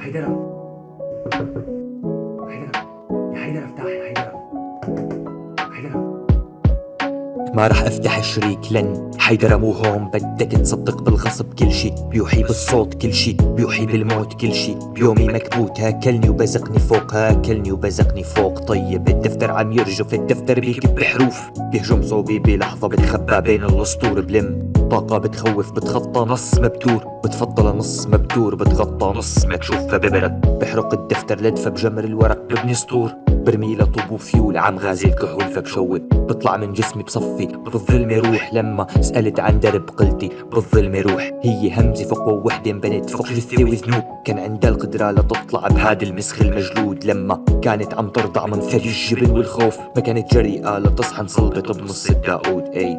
حيدرة، حيدرة، يا حيدرة افتح يا حيدرة، حيدرة. ما رح افتح الشريك لن حيدرة مو هون. بدك تصدق بالغصب كل شي بيوحي بالصوت، كل شي بيوحي بالموت، كل شي بيومي مكبوت. هاكلني وبزقني فوق، هاكلني وبزقني فوق. طيب الدفتر عم يرجف، الدفتر بيكب بحروف، بيهجم صوبي بلحظة بتخبى بين الاسطور. بلم طاقة بتخوف، بتخطى نص مبتور، بتفضل نص مبتور، بتغطى نص مكشوف. فببرد بحرق الدفتر لدفة بجمر الورق، ببني سطور، برمي لطوب وفيول، عم غازي الكحول فبشوب. بطلع من جسمي بصفي بالظلم روح. لما سألت عن درب قلتي بالظلم روح. هي همزة فوق ووحدة انبنت فوق جثة وذنوب، كان عندها القدرة لتطلع بهذا المسخ المجلود. لما كانت عم ترضع من ثدي الجبن والخوف، ما كانت جريئة لتصحى انصلبت بنص الداود. اي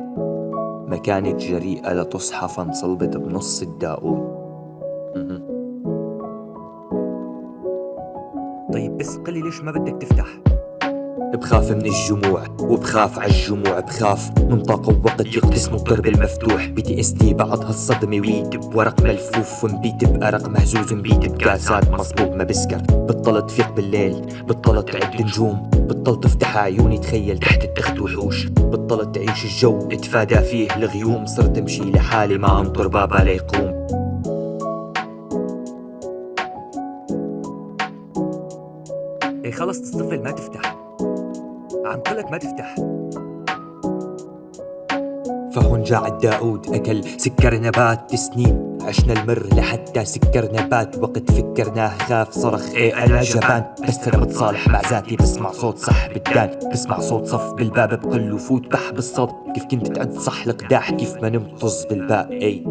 ما كانت جريئة لتصحى فانصلبت بنص الداود. طيب بس قلي ليش ما بدك تفتح؟ بخاف من الجموع وبخاف عالجموع، بخاف من طاقة ووقت يقتسموا الضرب المفتوح. PTSD بعد هالصدمة ويت بورق ملفوف، ونبيت بأرق مهزوز، ونبيت بكاسات مصبوب ما بسكر. بطلت فيق بالليل، بطلت عد نجوم، بطلت افتح عيوني تخيل تحت التخت وحوش، بطلت تعيش الجو اتفادى فيه الغيوم. صرت امشي لحالي ما انطر بابا ليقوم. اي خلص تصطفل ما تفتح، عم قلك ما تفتح. فهون جاع الداود أكل سكر نبات سنين، عشنا المر لحتى سكر نبات. وقت فكرناه خاف صرخ ايه أنا جبان. بس أنا بتصالح مع ذاتي، بسمع صوت صح بالدان، بسمع صوت صف بالباب بقل وفوت بح بالصوت. كيف كنت تعد صح القداح كيف ما نمت طز بالباب. اي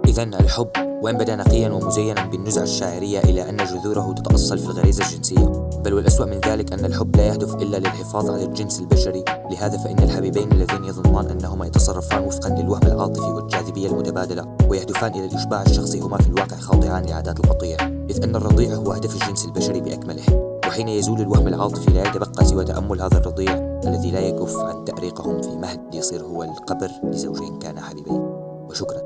إذن الحب وإن بدا نقيا ومزينا بالنزعة الشاعرية، إلى أن جذوره تتأصل في الغريزة الجنسية. بل والأسوأ من ذلك أن الحب لا يهدف إلا للحفاظ على الجنس البشري. لهذا فإن الحبيبين اللذين يظنان أنهما يتصرفان وفقا للوهم العاطفي والجاذبية المتبادلة ويهدفان إلى الإشباع الشخصي، هما في الواقع خاضعان لعادات القطيع، إذ أن الرضيع هو هدف الجنس البشري بأكمله. وحين يزول الوهم العاطفي لا يتبقى سوى تأمل هذا الرضيع الذي لا يكف عن تأريقهم في مهد يصير هو القبر لزوجين كانا حبيبين. وشكرا.